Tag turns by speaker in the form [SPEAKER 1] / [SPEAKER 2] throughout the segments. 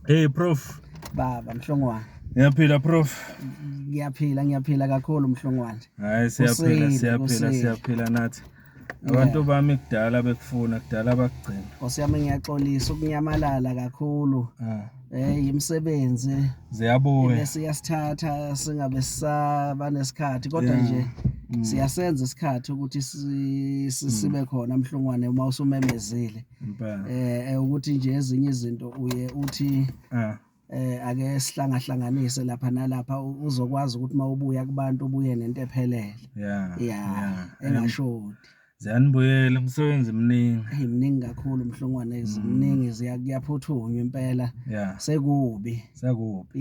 [SPEAKER 1] Hey Prof.
[SPEAKER 2] Baba Mhlongwane.
[SPEAKER 1] Ngiyaphila Prof.
[SPEAKER 2] Ngiyaphila kakhulu Mhlongwane.
[SPEAKER 1] Hayi siyaphila nathi. Abantu bami kudala bekufuna kudala bakugcina.
[SPEAKER 2] Osiyami ngiyaxolisa ukunyamalala kakhulu. Imisebenzi
[SPEAKER 1] ziyabuya.
[SPEAKER 2] Bese siyasithatha singabe sisaba nesikhathi kodwa nje siyasenza isikhathi ukuthi sibe khona Mhlongwane uma usumemezile. Ukuthi nje ezinye izinto uye uthi ake sihlangahlanganise lapha nalapha uzokwazi ukuthi mawubuya kubantu ubuye nento ephelele. Engashodi.
[SPEAKER 1] Ziyanibuyela umsebenzi mningi.
[SPEAKER 2] Mningi kakhulu Mhlongwane iziminingi kuyaphuthuma impela. Sekubi.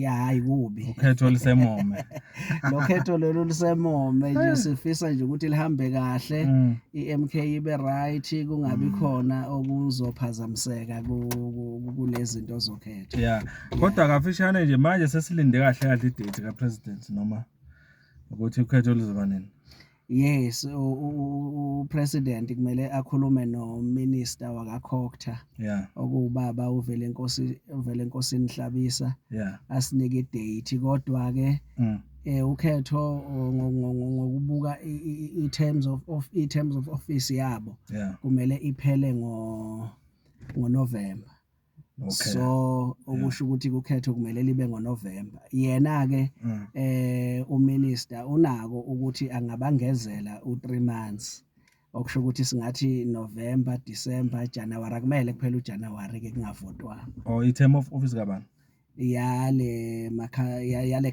[SPEAKER 2] Hayi kubi.
[SPEAKER 1] Ukhetho lisemome.
[SPEAKER 2] Lo khetho lolu lisemome nje sifisa nje ukuthi lihambe kahle. iMK ibe right kungabi khona okuzophazamiseka kulezi zinto zokhetho.
[SPEAKER 1] Kodwa kafishane nje manje sesilinde kahle idate kaPresident noma ukuthi ukhetho lizoba nini?
[SPEAKER 2] Yes, upresident kumele akhulume nominister wakaKhokta. Okubaba uvele Nkosi Nhlabisa. Asinike idate kodwa ke ukhetho ngokubuka i-terms of office yabo kumele iphele ngoNovember. So okusho ukuthi ukhetho kumele libe ngoNovember. Yena ke uminister unako ukuthi angabangezela u3 months. Okusho ukuthi singathi November, December, January kumele kuphela uJanuary ke kungavotwa.
[SPEAKER 1] I-term of office kabani?
[SPEAKER 2] Yale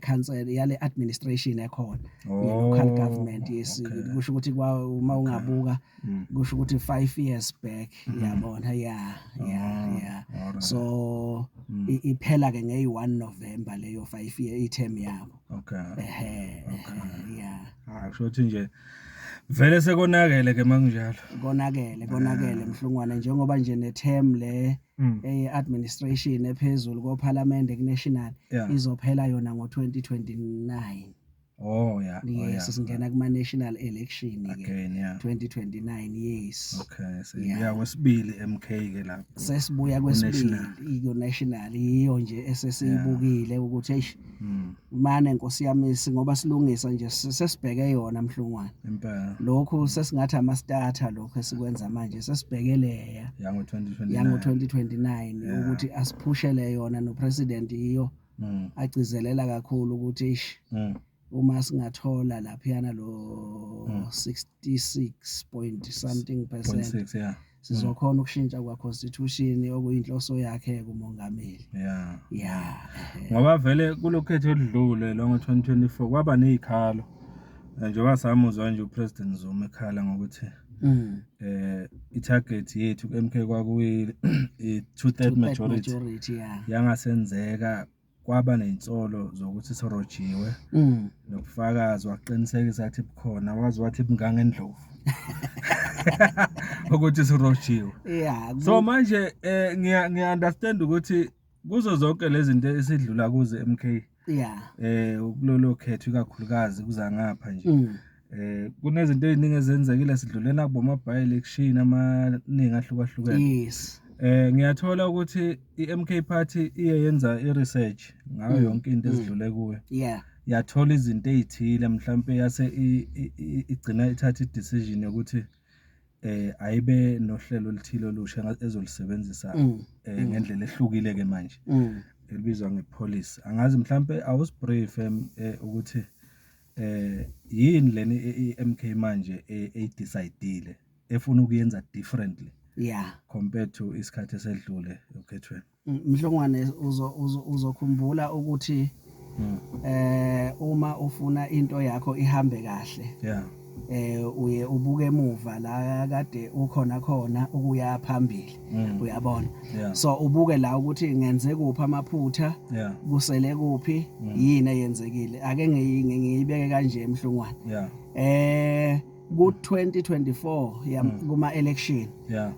[SPEAKER 2] council yale administration ekhona local government kusho ukuthi uma ungabuka kusho ukuthi 5 years back yabona so iphela ke nge1 November leyo 5 year term yabo.
[SPEAKER 1] Kusho ukuthi nje vele sekonakele ke makunjalo.
[SPEAKER 2] Konakele Mhlongwane njengoba nje neterm le administration ephezulu koParliament national izophela yona ngo2029. Singena kuma national election ke 2029 yes.
[SPEAKER 1] Sibuya kwesibili MK ke lapho.
[SPEAKER 2] Sesibuya kwesibili national iyo nje esesiyibukile ukuthi mane Nkosi yami ngoba silungisa nje sesibheke yona Mhlongwane. Lokho sesingathi ama starter lokho esikwenza manje sesibhekele
[SPEAKER 1] yango
[SPEAKER 2] 2029 ukuthi asiphushele yona no president iyo agcizelela kakhulu ukuthi uma singathola lapha yana lo 66 point something percent sizokhona ukushintsha kwa constitution okuyinhloso yakhe kumongameli.
[SPEAKER 1] Ngoba vele kulokhetho oludlule lo ngo2024 kwaba nezikhalo njengoba samuzwa nje uPresident Zuma ekhala ngokuthi i-target yethu kuMK kwakuyi 2/3 majority yangasenzeka. Kwaba neinsolo zokuthi sirojiwe nokufakazi waqinisekisa ukuthi bukhona wazi wathi bungangendlovu ukuthi sirojiwe. So manje ngiya-understand ukuthi kuzo zonke lezi zinto esidlula kuze MK kulolo khetho ikakhulukazi kuza ngapha nje kunezinto eziningi ezenzekile sidlulela kubo by election amaningi ahlukahlukene. Ngiyathola ukuthi iMK party iyenza iresearch ngayo yonke into ezidlule kuwe. Yathola izinto ezithile mhlambe yase igcina ithatha idecision ukuthi ayibe nohlelo oluthile olusha ezolisebenzisa ngendlela ehlukile ke manje elibizwa ngepolicy. Angazi mhlambe awusibrief ukuthi yini leni iMK manje edecidile efuna ukuyenza differently compared to isikhathi esedlule ukhethweni.
[SPEAKER 2] Mhlongwane uzokhumbula ukuthi uma ufuna into yakho ihambe kahle uye ubuke emuva la kade ukhona ukuya phambili uyabona. So ubuke la ukuthi ngenze kuphi amaphutha kusele kuphi yini eyenzekile ake ngiyibeke kanje Mhlongwane. Ku2024 kuma election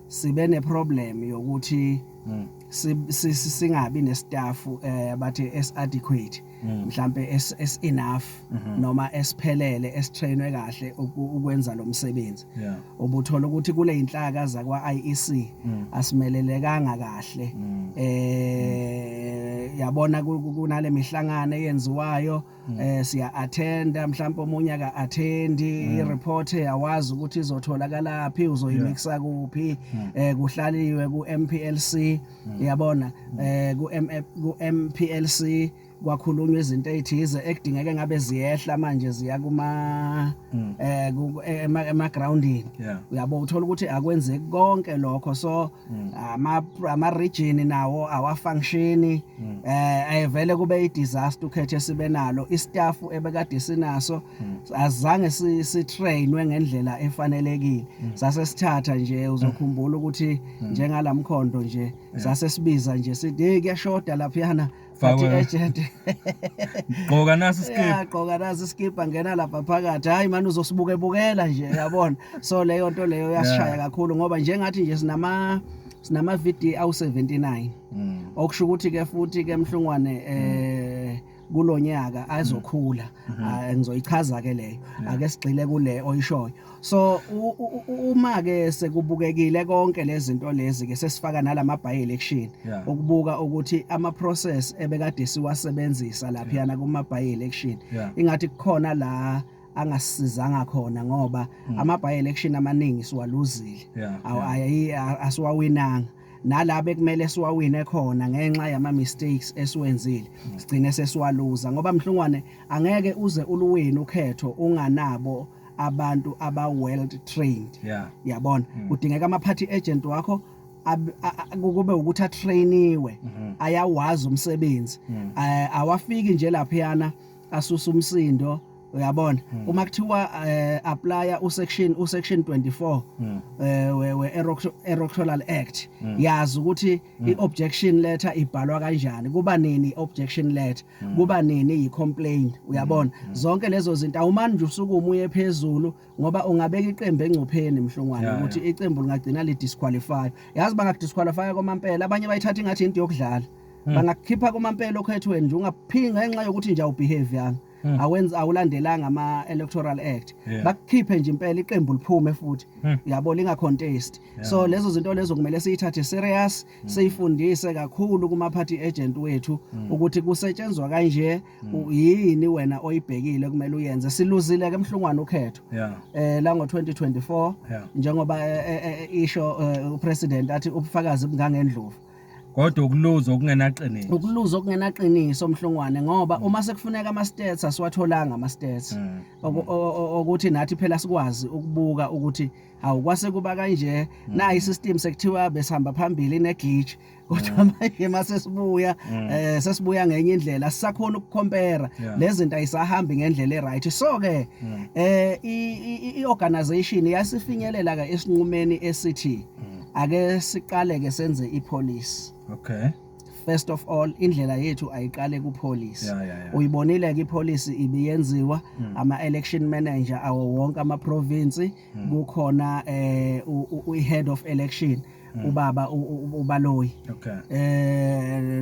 [SPEAKER 2] sibe ne problem yokuthi singabi nestaff bathi adequate mhlambe enough noma esiphelele esitrainwe kahle ukwenza lo msebenzi. Ubuthola ukuthi kule inhlaka zakwa IEC asimelelekanga kahle uyabona kunale mihlangano eyenziwayo siya attenda mhlawumbe omunye aka attendi i-report yawazi ukuthi izotholakala phi uzoyimixa kuphi kuhlaliwe ku MPLC uyabona ku MPLC kwakhulunywa izinto ezithize ekudingeke ngabe ziyehla manje ziya kuma ema-groundini uyabo uthola ukuthi akwenzeki konke lokho so ama-region nawo awafunction ayevele kube i-disaster ukhethe sibe nalo istaff ebekade sinaso azange si-trainwe ngendlela efanelekile sase sithatha nje uzokhumbula ukuthi njengalamkhondo nje sase sibiza nje sithi kuyashoda laphayana Party agent
[SPEAKER 1] gqoka nasi skip
[SPEAKER 2] gqoka nasi skip angena lapha phakathi hayi manje uzosibukebukela nje yabona so leyo nto leyo yasishaya kakhulu ngoba njengathi nje sinama video awu79 okusho ukuthi ke futhi ke Mhlungwane kulonyaka azokhula ngizoyichaza ke leyo ake sigxile kule oyishoyo so uma ke sekubukekile konke lezi zinto lezi ke sesifaka nalama by election ukubuka ukuthi ama process ebekade siwasebenzisa lapha yana kuma by election ingathi kukhona la angasizanga khona ngoba ama by election amaningi siwaluzile asiwawinanga nalabo ekumele siwawine khona ngenxa yama mistakes esiwenzile sigcine sesiwaluza ngoba Mhlungwane angeke uze uluwini ukhetho unganabo abantu aba well trained yabona kudingeka ama party agent wakho kube ukuthi atrainiwe ayawazi umsebenzi awafiki nje lapha yana asusa umsindo uyabona uma kuthiwa apply usection 24 we electoral act yazi ukuthi iobjection letter ibhalwa kanjani kuba nini objection letter kuba nini icomplaint uyabona zonke lezo zinto awumanje nje usuku umuye phezulu ngoba ungabeka iqembu engcupheni Mhlungwane ukuthi iqembu lingagcina li disqualify yazi bangakudisqualify kwamampela abanye bayithatha ingathi into yokudlala bangakukhipha kwamampela okhethweni nje ungaphinga ngenxa yokuthi nje awubehave yang awenza awulandelanga ama electoral act bakukhiphe nje impela iqembu liphume futhi yabo linga contest so lezo zinto lezo kumele siyithathe serious siyifundise kakhulu kuma party agent wethu ukuthi kusetshenzwa kanje yini wena oyibhekile kumele uyenze siluzile ke Mhlungwane ukhetho la ngo 2024 njengoba isho upresident athi ubufakazi bungangendlovu
[SPEAKER 1] kodwa ukuluza okungenaqiniso
[SPEAKER 2] okungenaqiniso Mhlungwane ngoba uma sekufuneka ama stats asiwatholanga ama stats ukuthi nathi phela sikwazi ukubuka ukuthi awukwase kuba kanje na isystem sekuthiwa besihamba phambili neglitch kodwa manje mase sesibuya ngenye indlela sisakhona ukucompare lezi zinto ayisahambi ngendlela eright so ke iorganization yasifinyelela ke esinqumeni esithi ake siqale ke senze ipolice first of all indlela yethu ayiqale ku police uyibonile ke ipolice ibiyenziwa ama election manager awo wonke ama province kukhona head of election ubaba ubaloyi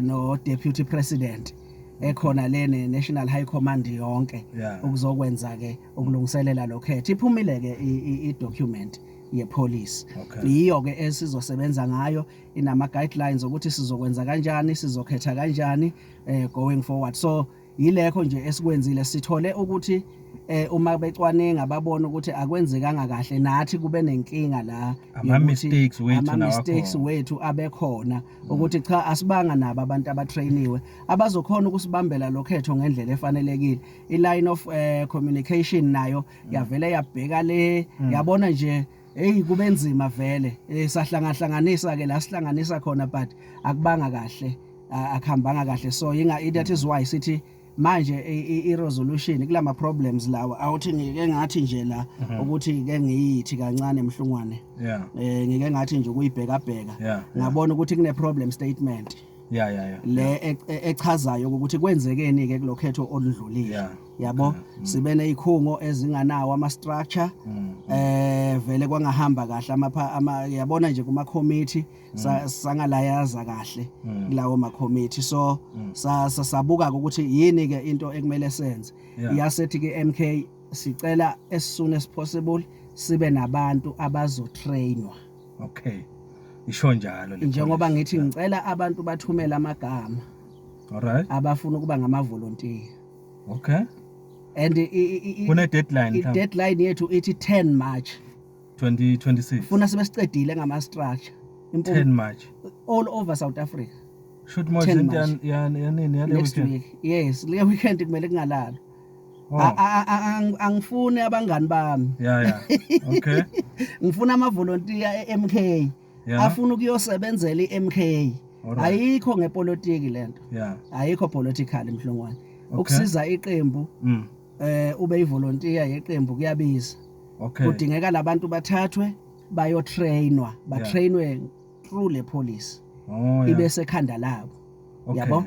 [SPEAKER 2] no deputy president ekhona lene national high command yonke ukuzokwenza ke ukulungiselela lokhetho iphumile ke I document yepolice iyo ke esizosebenza ngayo inama guidelines ukuthi sizokwenza kanjani sizokhetha kanjani going forward so yilekho nje esikwenzile sithole ukuthi uma becwaninga babona ukuthi akwenzekanga kahle nathi kube nenkinga la
[SPEAKER 1] ama mistakes
[SPEAKER 2] wethu abekhona ukuthi cha asibanga nabo abantu abatrainiwe abazokhona ukusibambela lokhetho ngendlela efanelekile iline of communication nayo yavele yabheka le yabona nje kube nzima vele sahlangahlanganisa ke la sihlanganisa khona but akubanga kahle akuhambanga kahle so that is why sithi manje i-resolution kulama problems lawa awuthi ngike ngathi nje la ukuthi ke ngiyithi kancane Mhlungwane ngike ngathi nje ukuyibheka bheka ngabona ukuthi kune problem statement le echazayo ukuthi kwenzekeni ke kulokhetho oludlulile yabo sibe nezikhungo ezinganawo ama structure vele kwangahamba kahle yabona nje kuma committee sangalayaza kahle kulawo ma committee so sabuka ukuthi yini ke into ekumele senze yasethi ke MK sicela as soon as possible sibe nabantu abazotrainwa
[SPEAKER 1] isho njalo
[SPEAKER 2] njengoba ngithi ngicela abantu bathumela amagama
[SPEAKER 1] Alright.
[SPEAKER 2] abafuna ukuba ngama-volunteer.
[SPEAKER 1] Okay.
[SPEAKER 2] And
[SPEAKER 1] Kune deadline
[SPEAKER 2] i-deadline yethu ithi 10 March
[SPEAKER 1] 2026.
[SPEAKER 2] funa sebesicedile ngama-structure
[SPEAKER 1] 10 March.
[SPEAKER 2] all over South Africa.
[SPEAKER 1] Shoot more than
[SPEAKER 2] Next week. Yes, le weekend kumele kungalala.
[SPEAKER 1] Oh.
[SPEAKER 2] Angifuni abangani bami.
[SPEAKER 1] Yeah. Okay.
[SPEAKER 2] Ngifuna ama-volunteer e-MK.
[SPEAKER 1] Yeah.
[SPEAKER 2] Afuna ukuyosebenzela i-MK. Ayikho ngepolitiki lento.
[SPEAKER 1] Yeah.
[SPEAKER 2] Ayikho political Mhlongwane.
[SPEAKER 1] Okay.
[SPEAKER 2] Ukusiza iqembu ube yi-volunteer yeqembu kuyabiza.
[SPEAKER 1] Okay.
[SPEAKER 2] Kudingeka labantu bathathwe bayotrainwa, batrainwe through le police.
[SPEAKER 1] Oh,
[SPEAKER 2] ibe sekhanda labo. Yabo?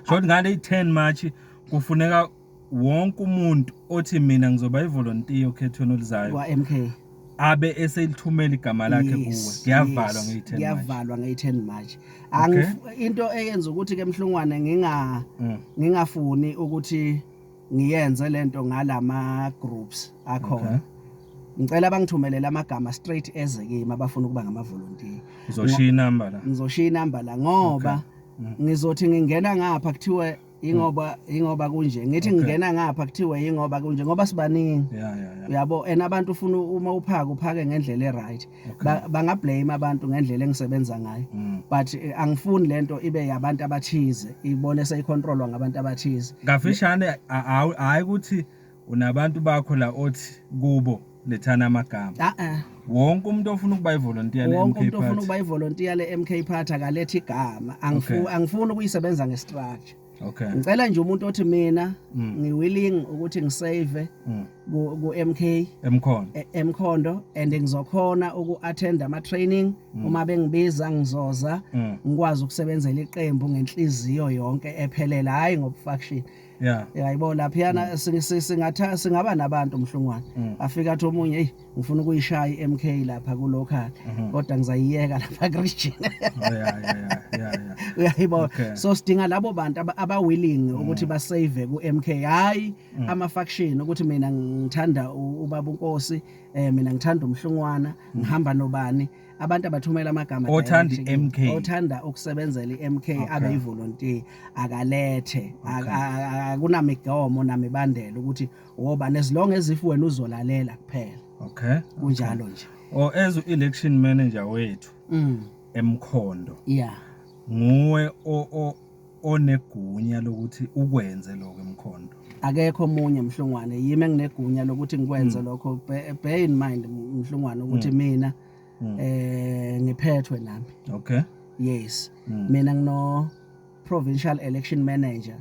[SPEAKER 1] So ngale 10 March kufuneka wonke umuntu othi mina ngizoba i-volunteer okhethweni olizayo
[SPEAKER 2] wa MK
[SPEAKER 1] abe eselithumela igama lakhe kuwe. Kuyavalwa nge-10 March.
[SPEAKER 2] Kuyavalwa nge-10 March. Into eyenza ukuthi ke Mhlongwane ngingafuni ukuthi ngiyenze lento ngalama groups akhona. Ngicela bangithumelele amagama straight ezekimi abafuna ukuba ngama-volunteer. Ngizoshiya inamba la ngoba ngizothi ngingena ngapha kuthiwe ingoba kunje. Ngithi ngingena ngapha kuthiwe ingoba kunje ngoba sibaningi. Uyabo and abantu ufuna uma uphake ngendlela e-right. Bangablame abantu ngendlela engisebenza ngayo. But angifuni lento ibe yabantu abathize ibone seyicontrolwa ngabantu abathize.
[SPEAKER 1] Ngafishane hayi ukuthi unabantu bakho la othi kubo lethana amagama. Wonke umuntu ofuna ukuba i-volunteer le MK Party.
[SPEAKER 2] Wonke umuntu ofuna ukuba i-volunteer le MK Party akalethe igama. Angifuni ukuyisebenza ngestructure.
[SPEAKER 1] Okay.
[SPEAKER 2] Ngicela nje umuntu othi mina ngiwilling ukuthi ngisave ku MK Mkhondo and ngizokhona uku-attend ama training uma bengibiza ngizoza ngikwazi ukusebenzela iqembu ngenhliziyo yonke ephelele hayi ngobufaction. Yayibona laphiyana singaba nabantu Mhlongwane afika athi omunye hey ngifuna ukuyishaya iMK lapha ku local kodwa ngizayiyeka lapha Christian. Uyayibona so sidinga labo bantu aba willing ukuthi ba save ku MK hayi ama faction ukuthi mina ngithanda ubaba uNkosi mina ngithanda uMhlongwana ngihamba nobani abantu abathumela amagama othanda ukusebenzela iMK abe yivolunteer akalethe akunamigomo namibandela ukuthi woba nesilonge ezifu wena uzolalela kuphela.
[SPEAKER 1] Okay.
[SPEAKER 2] Kunjalo nje.
[SPEAKER 1] As election manager wethu eMkhondo. Nguwe onegunya lokuthi ukwenze lokho eMkhondo.
[SPEAKER 2] Akekho omunye Mhlongwane yimi enginegunya lokuthi ngikwenze lokho. Bear in mind Mhlongwane ukuthi mina ngiphethwe nami.
[SPEAKER 1] Okay.
[SPEAKER 2] Yes. Mina ngino provincial election manager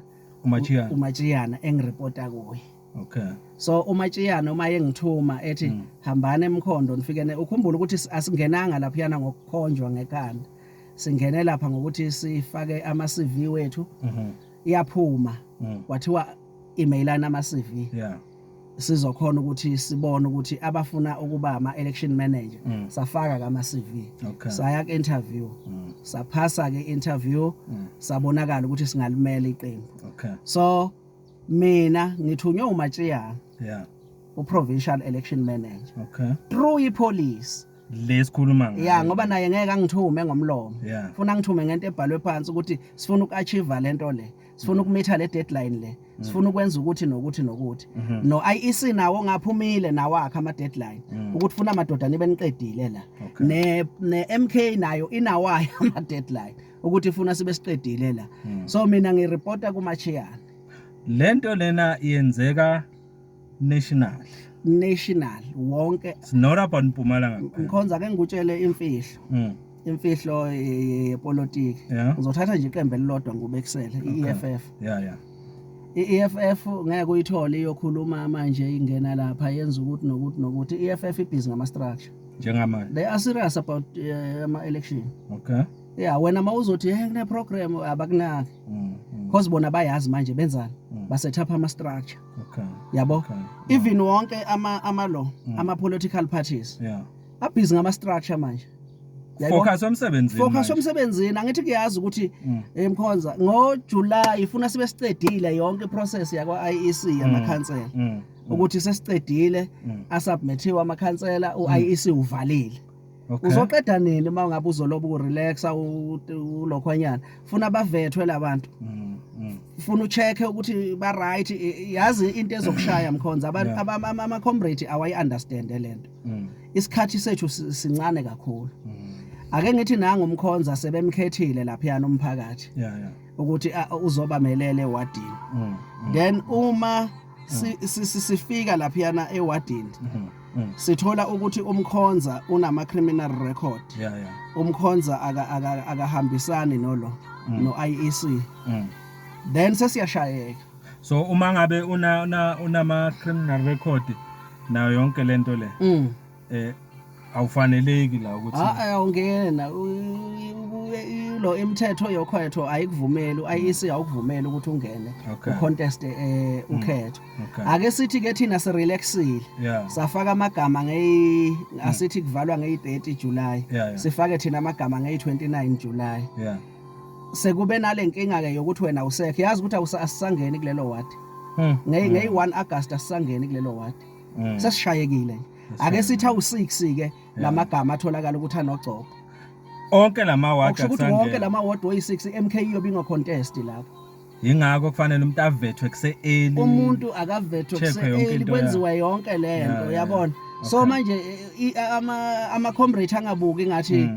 [SPEAKER 2] uMatshiyana engireporta kuye.
[SPEAKER 1] Okay.
[SPEAKER 2] So uMatshiyana uma yengithuma ethi hambana eMkhondo nifike ukhumbula ukuthi asingenanga laphiyana ngokukhonjwa ngekhanda. Singene lapha ngokuthi sifake ama CV wethu. Iyaphuma. Kwathiwa emailana ama CV. Sizokhona ukuthi sibone ukuthi abafuna ukuba ama election manager safaka kama CV. Saya ku interview. Saphasa ke interview sabonakala ukuthi singalimela iqembu. So mina ngithunywe uMatshiyana. U-provincial election manager. Through ipolice.
[SPEAKER 1] Lesikhuluma ngayo.
[SPEAKER 2] Ngoba naye ngeke angithume ngomlomo. Ufuna ngithume ngento ebhalwe phansi ukuthi sifuna uku-achieve lento le. Sifuna ukumitha le deadline le. Sifuna ukwenza ukuthi nokuthi. No IEC nawo ngaphumile nawakhe ama deadline ukuthi funa amadoda nibe niqedile la. Ne MK nayo inawayo ama deadline ukuthi funa sibe siqedile la. So mina ngireporta kuMatshiyana.
[SPEAKER 1] Lento lena yenzeka national wonke. It's not about Mpumalanga.
[SPEAKER 2] Ngikhonza ke ngikutshele imfihlo yepolitiki. Ngizothatha nje iqembu elilodwa ngubekisele iEFF. iEFF ngeke uyithole iyokhuluma manje ingena lapha yenza ukuthi nokuthi iEFF ibhizi ngama structure.
[SPEAKER 1] Njengamanje.
[SPEAKER 2] They are serious about ama election.
[SPEAKER 1] Okay.
[SPEAKER 2] Wena mawuzothi kune program abakunaki. Because bona bayazi manje benzani basethapha ama structure. Yabo. Even wonke ama political parties. Abhizi ngama structure manje.
[SPEAKER 1] Focus
[SPEAKER 2] umsebenzini angithi kuyazi ukuthi emkhonza ngoJuly ifuna sibe sicedile yonke process yakwa IEC yamakhansela ukuthi sesicedile asubmithiwe amakhansela uIEC uvalile. Uzoqeda nini mangabe uzoloba ukurelaxa ulokhwanyana funa bavethwe labantu ufuna ucheck ukuthi ba right yazi into ezokushaya Mkhonza ama comrade awayi understand lento isikhathi sethu sincane kakhulu ake ngithi nanga uMkhonza sebemkhethile lapha yana umphakathi ukuthi uzoba melele ewadini then uma sifika lapha yana ewadini sithola ukuthi uMkhonza unama criminal record uMkhonza akahambisani no IEC then sesiyashayeka
[SPEAKER 1] so uma ngabe unama criminal record nayo yonke lento le awufaneleki la ukuthi
[SPEAKER 2] awungena lo imithetho yokhwetho ayikuvumeli uIEC awukuvumeli ukuthi ungene ucontest ukhetho ake sithi ke thina se relaxile safaka amagama asithi kuvalwa nge30 July sifake thina amagama nge29 July sekube nalenkinga ke yokuthi wena usekho yazi ukuthi asisangeni kulelo ward nge1 August asisangeni kulelo ward sesishayekile ake sithi awu6 ke lamagama atholakala ukuthi anogcobo
[SPEAKER 1] onke lama ward
[SPEAKER 2] akusho wonke lama ward oyi6 MK yobe ingo contest lapho
[SPEAKER 1] ingakho kufanele umuntu avethwe kuse-early
[SPEAKER 2] umuntu akavethwe kuse-early kwenziwe yonke lento yabona so manje ama comrade angabuki ngathi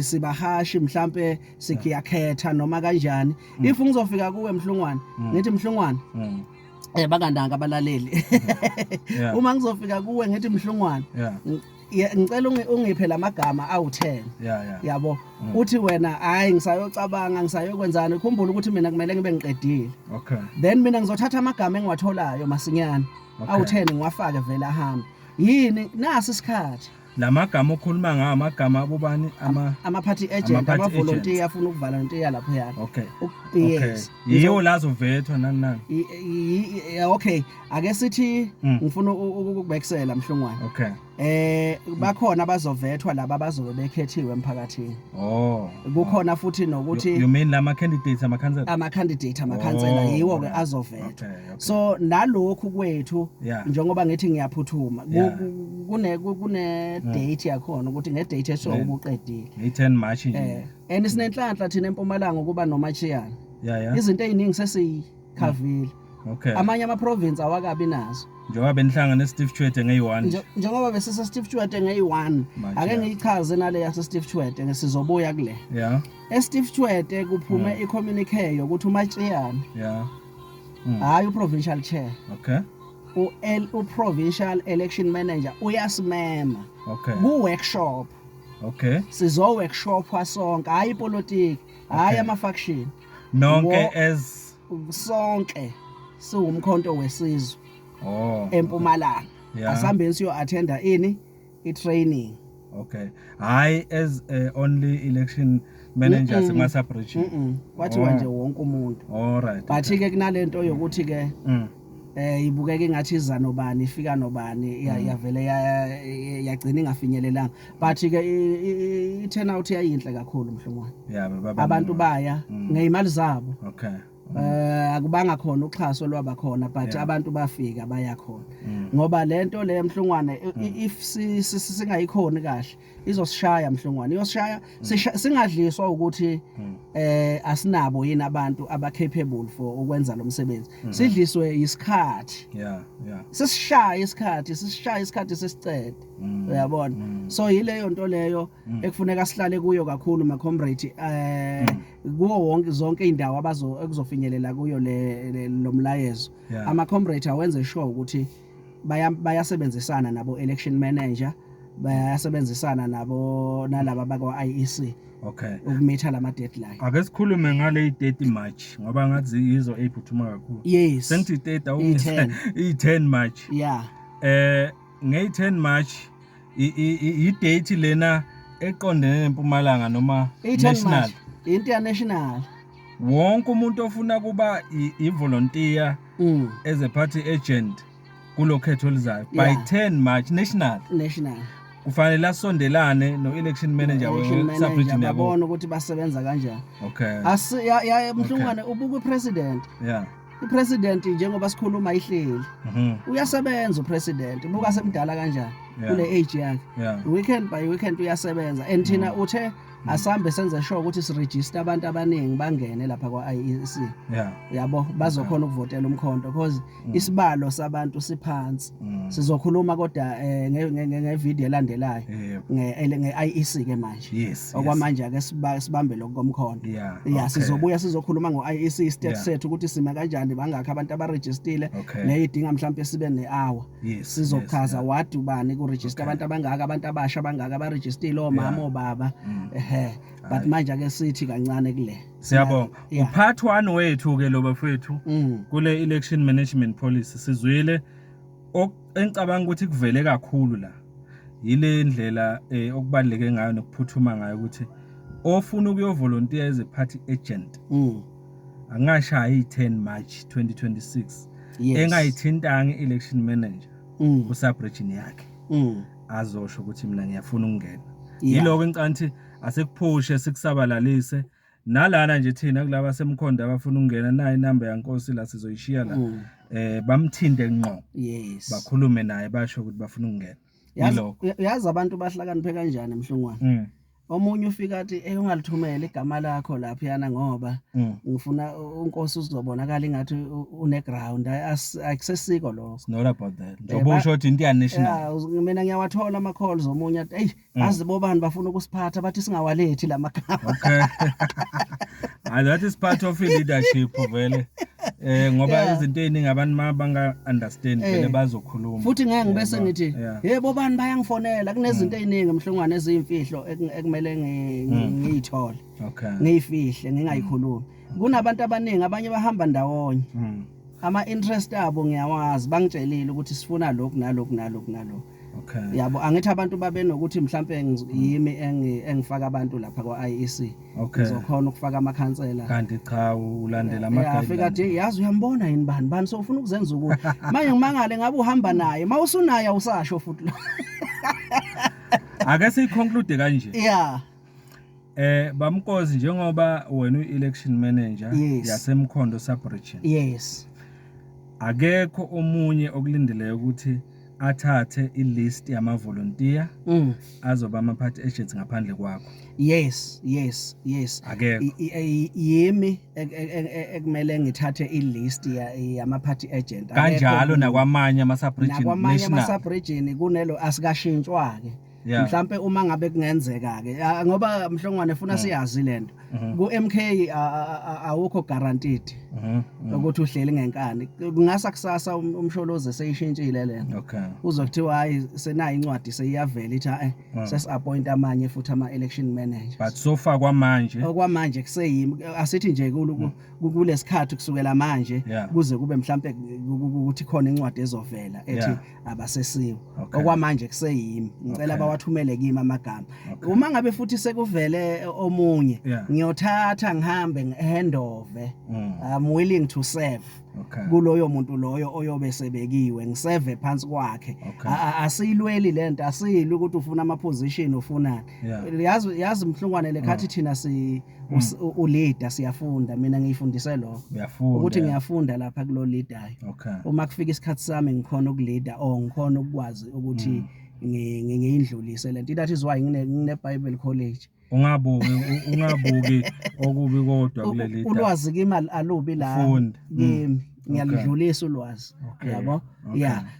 [SPEAKER 2] sibahashi mhlambe sikiyakhetha noma kanjani if ngizofika kuwe Mhlungwane ngithi Mhlungwane bakandanga abalaleli uma ngizofika kuwe ngithi Mhlungwane ngicela ungiphe lamagama awu10 yabo uthi wena hayi ngisayocabanga ngisayokwenzana ukhumbula ukuthi mina kumele ngibe ngiqedile then mina ngizothatha amagama engiwatholayo masinyane awu10 ngiwafake vela hamba yini nasi isikhathi
[SPEAKER 1] lamagama okhuluma ngawo amagama abobani
[SPEAKER 2] ama party agent ama volunteer afuna ukuvolunteer lapho yana
[SPEAKER 1] yes yiwo lazo vethwa nani
[SPEAKER 2] okay ake sithi ngifuna ukubekisela Mhlungwane bakhona abazovethwa laba abazobe bekhethiwe emphakathini kukhona futhi nokuthi
[SPEAKER 1] you mean lama candidates
[SPEAKER 2] ama khansela yiwo ke azovethwa so nalokhu kwethu njengoba ngithi ngiyaphuthuma kune date yakhona ukuthi ngedate esho ubuqedile
[SPEAKER 1] nge10 March nje
[SPEAKER 2] sinenhlanhla thina eMpumalanga kuba nomachiyana izinto eziningi sesiyikhavile amanye ama province awakabi nazo
[SPEAKER 1] njengoba benhlanga neSteve Tshwete nge1
[SPEAKER 2] njengoba besise Steve Tshwete nge1 ake ngiyichaze nale yase Steve Tshwete ngesizobuya kule eSteve Tshwete kuphume icommunique ukuthi umachiyana hayi uprovincial chair u-provincial election manager uyasimema ku-workshop sizo-workshop wasonke hayi ipolitiki hayi ama-faction
[SPEAKER 1] nonke
[SPEAKER 2] sonke siwumkhonto wesizwe eMpumalanga asihambeni siyo-attenda i-training
[SPEAKER 1] hayi as only election managers kuma-subregion
[SPEAKER 2] kwathiwa nje wonke umuntu but-ke kunalento yokuthi ke ibukeka engathi iza nobani ifika nobani yavele yagcina ingafinyelelanga but ke i-turnout yayinhle kakhulu Mhlungwane abantu baya ngezimali zabo akubanga khona uxhaso lwaba khona but abantu bafika baya khona ngoba lento le Mhlungwane if singayikhoni kahle izosishaya Mhlungwane iyosishaya singadliswa ukuthi asinabo yini abantu abacapable for ukwenza lo msebenzi sidliswe isikhathi sisishaya isikhathi sesicede uyabona so yileyo nto leyo ekufuneka sihlale kuyo kakhulu ma comrade kuwo wonke zonke indawo ekuzofinyelela kuyo lo mlayezo ama comrade awenze sure ukuthi bayasebenzisana nabo election manager bayasebenzisana nabo nalabo bakwa IEC ukumitha lama deadline
[SPEAKER 1] ake sikhulume ngale 30 March ngoba ngathi yizo ephuthuma kakhulu sengithi 30 i10 March nge10 March i-date lena eqondene neMpumalanga noma national
[SPEAKER 2] international
[SPEAKER 1] wonke umuntu ofuna kuba i-volunteer as a party agent kulokhetho lizayo by 10 March national kufanele asondelane no-election manager we-subregion yabo
[SPEAKER 2] babona ukuthi basebenza kanjani Mhlungwane ubuka upresident ipresident njengoba sikhuluma ihleli uyasebenza upresident buka semdala kanjani kule age yakhe weekend by weekend uyasebenza and thina uthe asambe senze sure ukuthi siregister abantu abaningi bangene lapha kwa IEC yabo bazokhona ukuvotela umkhonto because isibalo sabantu siphansi sizokhuluma kodwa ngevideo elandelayo nge-IEC ke manje okwamanje ake sibambe lokomkhonto sizobuya sizokhuluma ngo-IEC state sethu ukuthi sima kanjani bangakho abantu abarejistile leyo idinga mhlawumbe sibe ne-hour sizochaza what ubani kuregister abantu abangaka abantu abasha abangaka abarejistile omama obaba but manje ake sithi kancane kule
[SPEAKER 1] siyabonga upart 1 wethu ke lo bafethu kule election management policy sizwile engicabanga ukuthi kuvele kakhulu la yile ndlela okubaleke ngayo nokuphuthuma ngayo ukuthi ofuna ukuyovolunteer as a party agent angashaya i-10 March 2026 engayithintanga i-election manager ku-subregion yakhe azosho ukuthi mina ngiyafuna ukungena yiloko encanthi asekuphushe sikusabalalise nalana nje thina kulaba semkhonda abafuna ukungena nayi inamba yankosi la sizoyishiya la bamthinde ngqo bakhulume naye basho ukuthi bafuna ukungena
[SPEAKER 2] yazi abantu bahlakaniphe kanjani emhlungwane omunye ufika athi ungalithumela igama lakho lapha yana ngoba ngifuna unkosi uzobonakala ingathi une ground akusesiko lokho
[SPEAKER 1] it's not about that njobo usho ukuthi into ya national
[SPEAKER 2] mina ngiyawathola ama calls omunye athi hey azibobani bafuna ukusiphatha bathi singawalethi lamagama
[SPEAKER 1] okay that is part of leadership vele ngoba izinto eziningi abantu mabanga understand vele bazokhuluma
[SPEAKER 2] futhi ngeke ngibese ngithi yebo bani bayangifonela kunezinto eziningi emhlungwane eziyimfihlo ekumele ngiyithole ngiyifihle ngingayikhulumi kunabantu abaningi abanye bahamba ndawonye ama interest abo ngiyawazi bangitshelile ukuthi sifuna lokhu nalokhu yabo angithi abantu babe nokuthi mhlambe yimi engifaka abantu lapha kwa IEC ngizokhona ukufaka amakhansela
[SPEAKER 1] kanti cha ulandela amagama
[SPEAKER 2] afika nje yazi uyambona yini bani so ufuna ukuzenza ukuthi manje ngimangale ngabe uhamba naye mawusunaye awusasho futhi
[SPEAKER 1] ake siconclude kanje bamkozi njengoba wena uelection manager yasemkhondo subregion akekho omunye okulindeleyo ukuthi athathe ilist yama volunteer azoba ama party agents ngaphandle kwakho
[SPEAKER 2] yes yimi ekumele ngithathe ilist yama party agent
[SPEAKER 1] kanjalo nakwamanye ama
[SPEAKER 2] subregion kunelo asikashintshwa ke mhlambe uma ngabe kungenzeka ke ngoba mhlongwane ufuna siyazi lento ku MK awukho guaranteed ukuthi uhleli ngenkani kungasa kusasa umsholoze seyishintshile lento uzokuthiwa hayi senayi incwadi seyiyavela ithi sesi appoint amanye futhi ama election managers
[SPEAKER 1] but so far kwamanje
[SPEAKER 2] kuseyimi asithi nje kulesikhathi kusukela manje kuze kube mhlambe ukuthi khona incwadi ezovela ethi abasesiwe okwamanje kuseyimi ngicela bawathumele kimi amagama uma ngabe futhi sekuvele omunye ngiyothatha ngihambe ngihandove I'm willing to serve kuloyo muntu loyo oyobe sebekiwe ngiseve phansi kwakhe asiyilweli lento asiyili ukuthi ufuna ama position ufunani yazi mhlungwane lekhathi thina uleader siyafunda mina ngiyifundise lo ukuthi ngiyafunda lapha kulo leader uma kufika isikhathi sami ngikhona ukuleader ngikhona ukwazi ukuthi ngiyindlulise lento that is why ngine Bible college
[SPEAKER 1] ungabuki okubi kodwa kule leader
[SPEAKER 2] ulwazi kimi alubi la kimi ngiyalidlulisa ulwazi yabo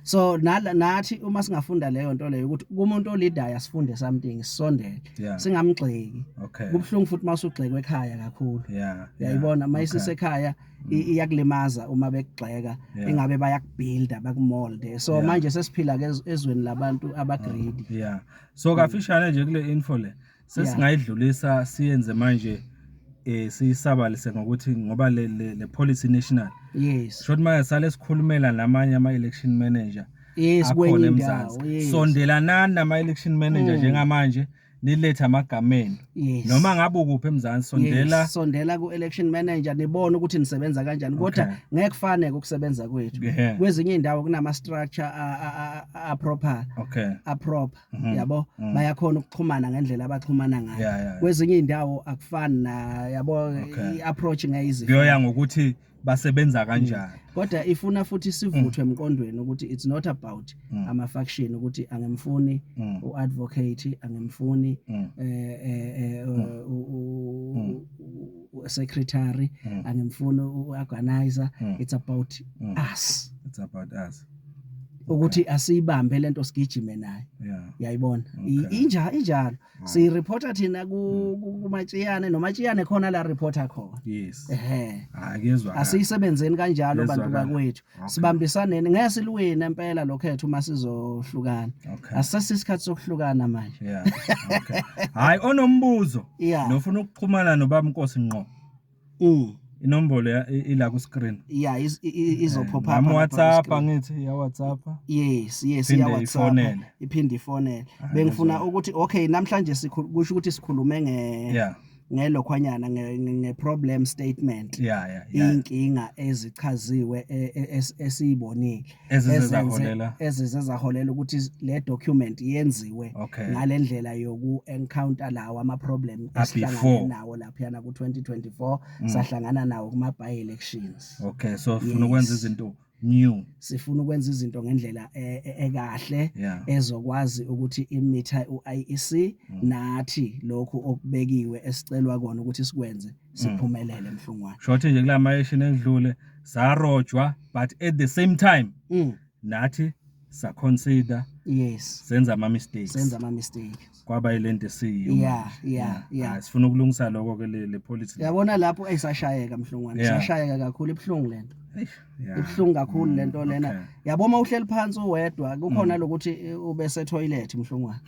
[SPEAKER 2] so nathi uma singafunda leyo nto leyo ukuthi kumuntu oleader asifunde something sisondele singamgxeki kubhlungu futhi masugxekwe ekhaya kakhulu yayibona mayisise ekhaya iyakulimaza uma bekugxeka ingabe bayakubuilda bakumolde so manje sesiphila ke ezweni labantu abagreedy
[SPEAKER 1] so kafishane nje kule info le sesingayidlulisa siyenze manje siyisabalise ngokuthi ngoba le policy national short manje sale sikhulumela namanye ama election manager
[SPEAKER 2] akhona eMzansi
[SPEAKER 1] sondelanani nama election manager njengamanje niletha amagameni noma ngabe ukuphi eMzansi
[SPEAKER 2] sondela ku election manager nibone ukuthi nisebenza kanjani kodwa ngeke kufanele ukusebenza kwethu kwezinye indawo kunama structure a proper yabo bayakhona ukuxhumana ngendlela abaxhumana ngayo kwezinye indawo akufani na yabo i approach ngayizifana
[SPEAKER 1] kuyoya ngokuthi basebenza kanjani.
[SPEAKER 2] Kodwa ifuna futhi sivuthwe emqondweni ukuthi it's not about ama faction ukuthi angemfuni uadvocate, angemfuni secretary, angemfuni uorganizer. It's about us.
[SPEAKER 1] It's about us.
[SPEAKER 2] Ukuthi asiyibambe lento sigijime nayo. Yayibona injalo sireporta thina kumatshiyane nomatshiyane khona la reporter khona.
[SPEAKER 1] Yes.
[SPEAKER 2] Akezwa asisebenzeni kanjalo bantu bakwethu sibambisaneni ngeke siluwina impela lokhethu masizohlukana. Asasisikhathi sokuhlukana manje.
[SPEAKER 1] Okay. Hayi onombuzo nofuna ukuxhumana nobaba Nkosi ngqo. Inombolo ila ku screen.
[SPEAKER 2] Izophopa
[SPEAKER 1] up WhatsApp angithi ya WhatsApp.
[SPEAKER 2] Yes ya WhatsApp. Iphinde ifonele. Bengifuna ukuthi okay namhlanje kusho ukuthi sikhulume ngelokhwanyana ngeproblem statement. Inkinga ezichaziwe esiyibonile ezizaholela ukuthi le document yenziwe ngalendlela yoku encounter lawo ama problem esihlangana nawo lapha yana ku 2024 sahlangana nawo kuma by elections.
[SPEAKER 1] Okay, so ufuna ukwenza izinto new.
[SPEAKER 2] Sifuna ukwenza izinto ngendlela ekahle ezokwazi ukuthi imitha uIEC nathi lokhu okubekiwe esicelwa kona ukuthi sikwenze siphumelele Mhlungwane.
[SPEAKER 1] Short nje kula mayeshini edlule sarojwa but at the same time nathi sa consider senza ama mistakes. Kwaba ilento esiyo. Sifuna ukulungisa lokho ke le policy.
[SPEAKER 2] Yabona lapho ayisashayeka Mhlungwane. Sashayeka kakhulu ibhlungu lento. Ibhlungu kakhulu lento lena. Yaboma uhleli phansi uwedwa kukhona lokuthi ube se toilet Mhlungwane.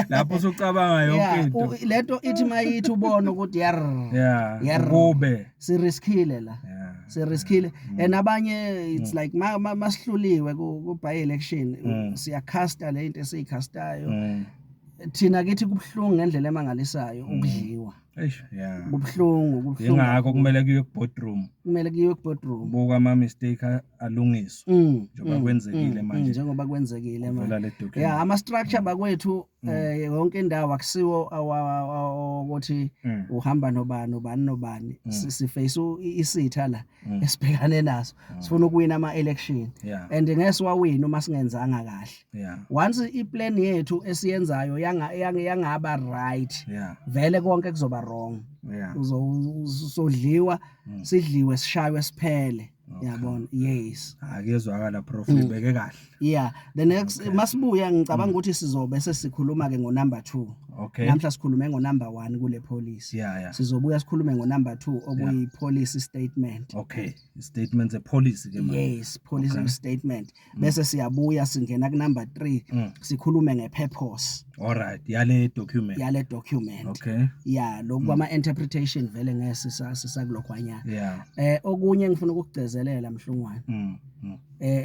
[SPEAKER 1] Lapho usucabanga yonke into.
[SPEAKER 2] Lento ithi mayithi ubona ukuthi
[SPEAKER 1] kube
[SPEAKER 2] siriskile la. Siriskile enabanye it's like masihluliwe ku by election siyacasta le into esiyikhastayo. Thina kithi kubhlungu ngendlela emangalisayo ukudliwa. Kubhlungu.
[SPEAKER 1] Ingakho kumele kuye ku boardroom. Buka ama mistake alungiswe njengoba kwenzekile manje.
[SPEAKER 2] Ama structure bakwethu yonke indawo akusiwo ukuthi uhamba nobani. Siface isitha la esibhekane naso. Sifuna ukuwina ama election and ngesiwawina uma singenzanga kahle. Once iplan yethu esiyenzayo yangaba right vele konke kuzoba wrong. Uzodliwa sidliwe sishaywe siphele. Yabona
[SPEAKER 1] akezwakala prof ibeke kahle.
[SPEAKER 2] The next masibuya ngicabanga ukuthi sizobe sesikhuluma ke ngo number 2. Namhla sikhulume ngo number 1 kule policy. Sizobuya sikhulume ngo number 2 okuyi policy statement.
[SPEAKER 1] Statement policy ke manje.
[SPEAKER 2] Policy statement. Bese siyabuya singena ku number 3 sikhulume ngepurpose.
[SPEAKER 1] Alright, yale document.
[SPEAKER 2] Lokho kwama interpretation vele ngeke sisakulokhwanyana. Okunye ngifuna ukugcezelela Mhlungwane.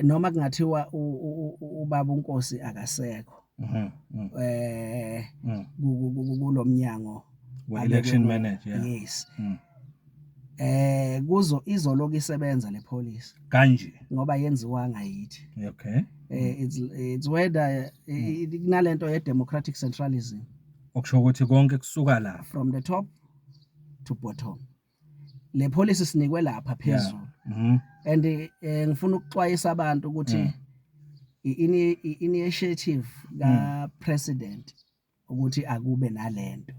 [SPEAKER 2] Noma kungathiwa ubaba uNkosi akasekho. Kulomnyango
[SPEAKER 1] election manager.
[SPEAKER 2] Kuzo izoloku isebenza le police
[SPEAKER 1] kanje
[SPEAKER 2] ngoba yenziwa ngayithi. It's whether kunalento ye democratic centralism
[SPEAKER 1] okusho ukuthi konke kusuka la
[SPEAKER 2] from the top to bottom. Le policy sinikwe lapha phezulu. And ngifuna ukuxwayisa abantu ukuthi initiative ka president ukuthi akube nalento.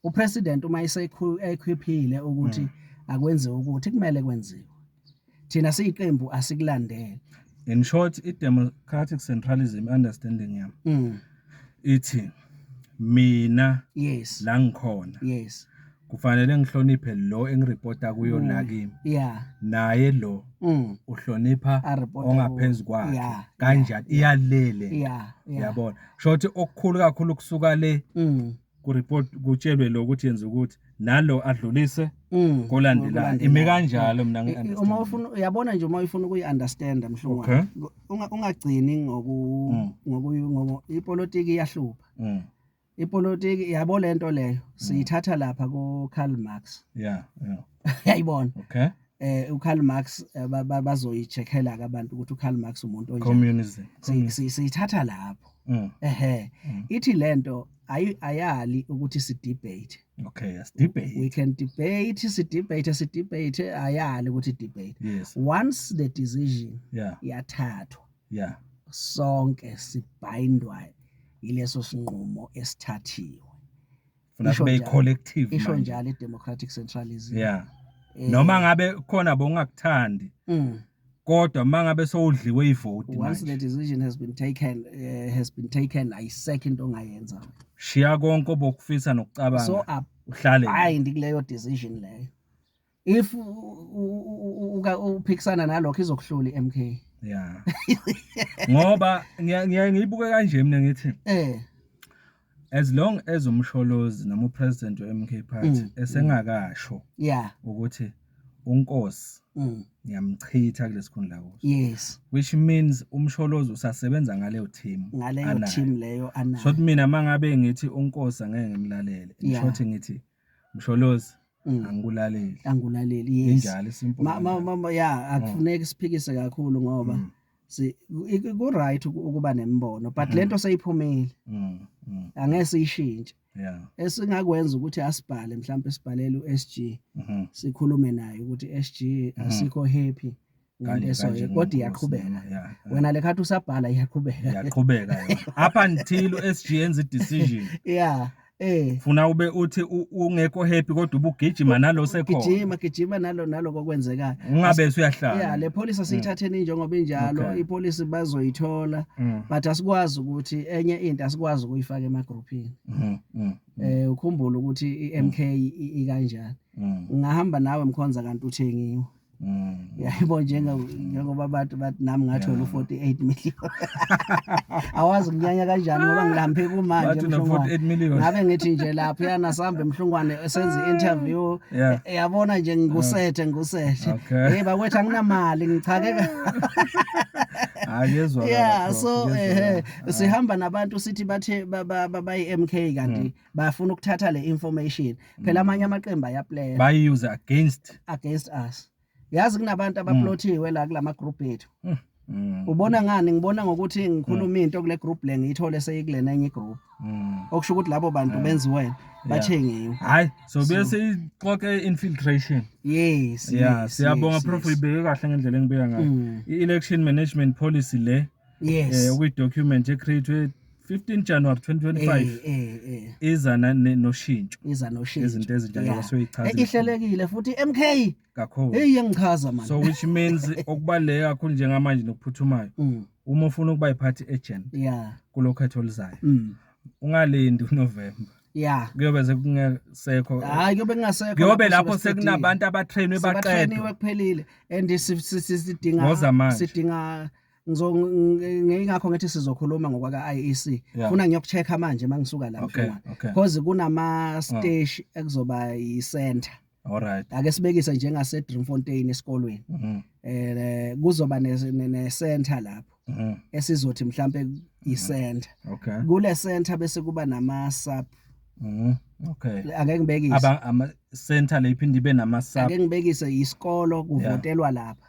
[SPEAKER 2] Upresident uma equiphile ukuthi akwenziwe ukuthi kumele kwenziwe. Thina siyiqembu asikulandele.
[SPEAKER 1] In short, democratic centralism understanding yami. Ithi mina la ngikhona. Kufanele ngihloniphe lo engireporta kuyo la kimi. Naye lo uhlonipha ongaphezulu kwakhe. Kanjani iyalele. Yabona. Shothi okukhulu kakhulu kusuka le ku report kutshelwe lo ukuthi yenza ukuthi nalo adlulise kolandelayo. Ime kanjalo mina ngiunderstand.
[SPEAKER 2] Uma ufuna yabona nje uma ufuna ukuyiunderstand Mhlungwane. Ungagcini ngoku ipolitiki iyahlupha. Ipolitiki yabo lento leyo siyithatha lapha ku Karl Marx. Yayibona. uKarl Marx bazoyicheckela ke abantu ukuthi uKarl Marx umuntu onjani.
[SPEAKER 1] Communism.
[SPEAKER 2] Siyithatha lapho. ithi lento ayali ukuthi si debate.
[SPEAKER 1] Okay, yes, debate.
[SPEAKER 2] We can debate, si-debate ayali ukuthi debate.
[SPEAKER 1] Yes.
[SPEAKER 2] Once the decision yathathwa.
[SPEAKER 1] Yeah.
[SPEAKER 2] Sonke sibhayindwa ileso sinqumo esithathiwe.
[SPEAKER 1] Funa kube collective
[SPEAKER 2] isho njalo democratic centralism.
[SPEAKER 1] Yeah. Noma ngabe khona bongakuthandi. Kodwa mangabe sowudliwe ivote manje.
[SPEAKER 2] Once the decision has been taken ayiseke into ongayenza.
[SPEAKER 1] Shiya konke obokufisa nokucabanga.
[SPEAKER 2] So
[SPEAKER 1] uhlale.
[SPEAKER 2] Hayi ndikuleyo decision leyo. If uphikisana nalokho izokuhlula iMK.
[SPEAKER 1] Yeah. Ngoba ngiyibuke kanje mina ngithi as long as umsholozi noma upresident weMK party esengakasho ukuthi uNkosi ngiyamchitha kulesikhundla kuso.
[SPEAKER 2] Yes.
[SPEAKER 1] Which means umsholozi usasebenza ngaleyo team.
[SPEAKER 2] Ngaleyo team leyo anayo.
[SPEAKER 1] So mina mangabe ngithi uNkosi angeke ngimlalele. Ngisho ngithi msholozi
[SPEAKER 2] angulaleli. Yes.
[SPEAKER 1] Injalo simple.
[SPEAKER 2] Akufuneki siphikise kakhulu ngoba ku right ukuba nembono but lento seyiphumile. Angeke siyishintshe.
[SPEAKER 1] Yeah.
[SPEAKER 2] Esingakwenza ukuthi asibhale mhlawumbe sibhalele uSG sikhulume naye ukuthi SG asikho happy ngaleso kodwa iyaqhubeka. Wena lekhathi usabhala iyaqhubeka.
[SPEAKER 1] Yona. Up until uSG yenza decision.
[SPEAKER 2] Yeah.
[SPEAKER 1] Funa ube uthi ungekho happy kodwa ubugijima nalo sekhona.
[SPEAKER 2] Gijima nalo kokwenzekayo.
[SPEAKER 1] Ungabe uyahlala.
[SPEAKER 2] Yeah, le police asiyithatheni njengoba injalo, ipolice bazoyithola but asikwazi ukuthi enye into asikwazi ukuyifaka emagroupini. Ukhumbula ukuthi iMK ikanjani. Ngahamba nawe Mkhonza kanti uthengiwe. Yabo njengoba abantu bathi nami ngathola 48 million. Awazi kunyanya kanjani ngoba ngilampe kumanje
[SPEAKER 1] Mhlongwane.
[SPEAKER 2] Ngabe ngithi nje lapha yana sambe Mhlongwane esenza interview yabona nje ngikusethe. Hey bakwethu anginamali ngichakeka.
[SPEAKER 1] Ayezwa.
[SPEAKER 2] Yeah, so sihamba nabantu sithi bathe bayi MK kanti bafuna ukuthatha le information. Phela amanye amaqembu ayaplaya.
[SPEAKER 1] Bayi use against
[SPEAKER 2] us. Yazi kunabantu abaplotiwe la kulama group ethu. Ubona ngani ngibona ngokuthi ngikhuluma into kule group le ngiyithole seyikulena enye group. Okusho ukuthi labo bantu benziwe bathengiwe.
[SPEAKER 1] Hayi so bese ixoxe infiltration.
[SPEAKER 2] Yes.
[SPEAKER 1] Siyabonga Prof ibeke kahle ngendlela engibeka ngayo. I-election management policy le okwi document ecreated 15 January 2025 iza noshintsho. Izinto ezinjalo soyichaza.
[SPEAKER 2] Ihlelekile futhi MK
[SPEAKER 1] kakhulu.
[SPEAKER 2] Ngichaza man.
[SPEAKER 1] So which means okubaleka kakhulu njengamanje nokuphuthumayo. Uma ufuna ukuba iparty agent kulokho khetho lizayo. Ungalindi uNovember. Kuyobe sekungasekho.
[SPEAKER 2] Hayi kuyobe kungasekho.
[SPEAKER 1] Kuyobe lapho sekunabantu abatrainwe
[SPEAKER 2] baqedwe kuphelile and sidinga ngingakho ngithi sizokhuluma ngokwaka IEC. Funa ngiyokuchecka manje mangisuka la Mhlongwane. Because kunama stage ekuzoba yi-center.
[SPEAKER 1] Alright.
[SPEAKER 2] Ake sibekise njengase Drumfontein esikolweni. Kuzoba ne center lapho. Esizothi mhlambe i-center. Kule center bese kuba nama sub. Ake ngibekise.
[SPEAKER 1] Ama center le iphinde ibe nama sub.
[SPEAKER 2] Ake ngibekise isikolo kuvotelwa lapha.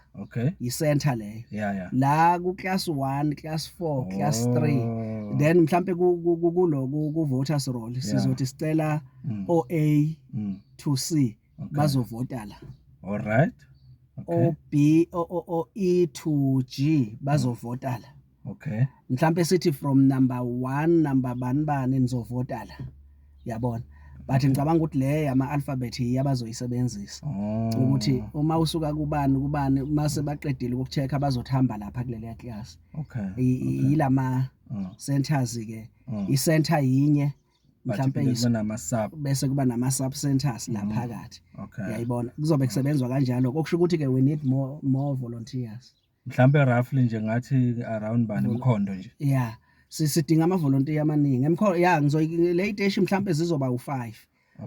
[SPEAKER 2] I-center leyo. La ku class 1, class 4, class 3. Then mhlambe kulo ku voters roll sizothi sicela OA to C bazovota la.
[SPEAKER 1] Alright.
[SPEAKER 2] OB E to G bazovota la. Mhlambe sithi from number 1 number bani nizovota la. Yabona. But ngicabanga ukuthi le ama alphabet yabazoyisebenzisa ukuthi uma usuka kubani mase baqedile ukuchecka bazothamba lapha kuleli class. Yilama centers ke i-center yinye mhlambe bese kuba nama sub centers lapha phakathi. Uyayibona kuzobe kusebenzwa kanjalo okusho ukuthi ke we need more volunteers.
[SPEAKER 1] Mhlambe roughly nje ngathi around bani umkhondo nje.
[SPEAKER 2] Sidinga ama volunteer amaningi. Le iteshi mhlambe zizoba u5.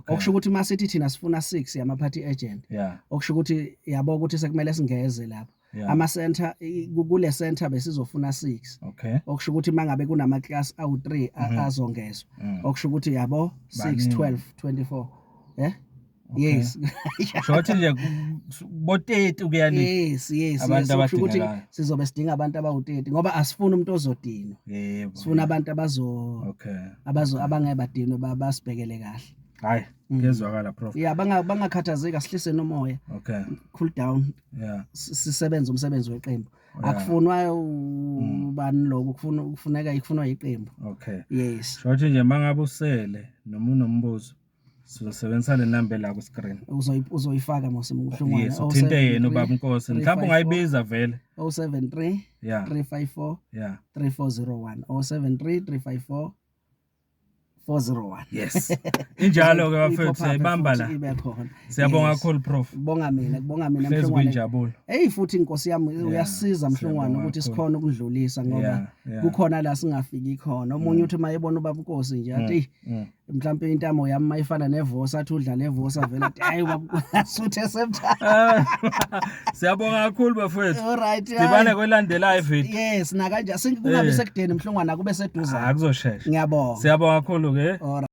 [SPEAKER 2] Okusho ukuthi masithi thina sifuna 6 yama party agent. Okusho ukuthi yabo ukuthi sekumele singeze lapho. Ama center kule center besizofuna 6. Okusho ukuthi mangabe kunama class awu3 azongezwa. Okusho ukuthi yabo 6 12 24. Yes.
[SPEAKER 1] Shothi nje bo-30 kuya le.
[SPEAKER 2] Yes.
[SPEAKER 1] Abantu
[SPEAKER 2] ukuthi
[SPEAKER 1] abadingekayo.
[SPEAKER 2] sizobe sidinga abantu abawu-30 ngoba asifuni umuntu ozodinwa.
[SPEAKER 1] Yebo.
[SPEAKER 2] Sifuna abantu abangeke badinwe basibhekele kahle.
[SPEAKER 1] Hayi, ngezwakala prof.
[SPEAKER 2] Yeah, bangakhathazeki asihlise nomoya.
[SPEAKER 1] Okay.
[SPEAKER 2] Cool down.
[SPEAKER 1] Yeah.
[SPEAKER 2] Sisebenza umsebenzi weqembu. Akufunwa ubani lokho kufunwa iqembu.
[SPEAKER 1] Okay.
[SPEAKER 2] Yes.
[SPEAKER 1] Shothi nje mangabe usele noma unombuzo sizosebenzisa le number la ku screen.
[SPEAKER 2] Uzoyifaka Mhlongwane.
[SPEAKER 1] Yes, uthinte yena ubaba Nkosi. Mhlawumbe ungayibiza vele.
[SPEAKER 2] 073
[SPEAKER 1] Yeah.
[SPEAKER 2] 354
[SPEAKER 1] Yeah.
[SPEAKER 2] 3401 073 354 401.
[SPEAKER 1] Yes. Injalo ke bafethu siyayibamba la. Siyabonga kakhulu prof.
[SPEAKER 2] Kubonga mina
[SPEAKER 1] Mhlongwane. Kuyinjabulo.
[SPEAKER 2] Hey futhi inkosi yami uyasiza Mhlongwane ukuthi sikhona ukudlulisa ngoba kukhona la singafiki khona. Omunye uthi mayebona ubaba Nkosi nje athi mhlawumbe intamo yami mayifana nevosa athi udlala evosa vele athi hayi ubasuthe semthatha.
[SPEAKER 1] Siyabonga kakhulu bafethu.
[SPEAKER 2] Alright.
[SPEAKER 1] Sibane kwelandelayo video.
[SPEAKER 2] Yes, na kanje singabe sekudeni Mhlongwane akube seduza.
[SPEAKER 1] Akuzoshesha.
[SPEAKER 2] Ngiyabonga.
[SPEAKER 1] Siyabonga kakhulu ke.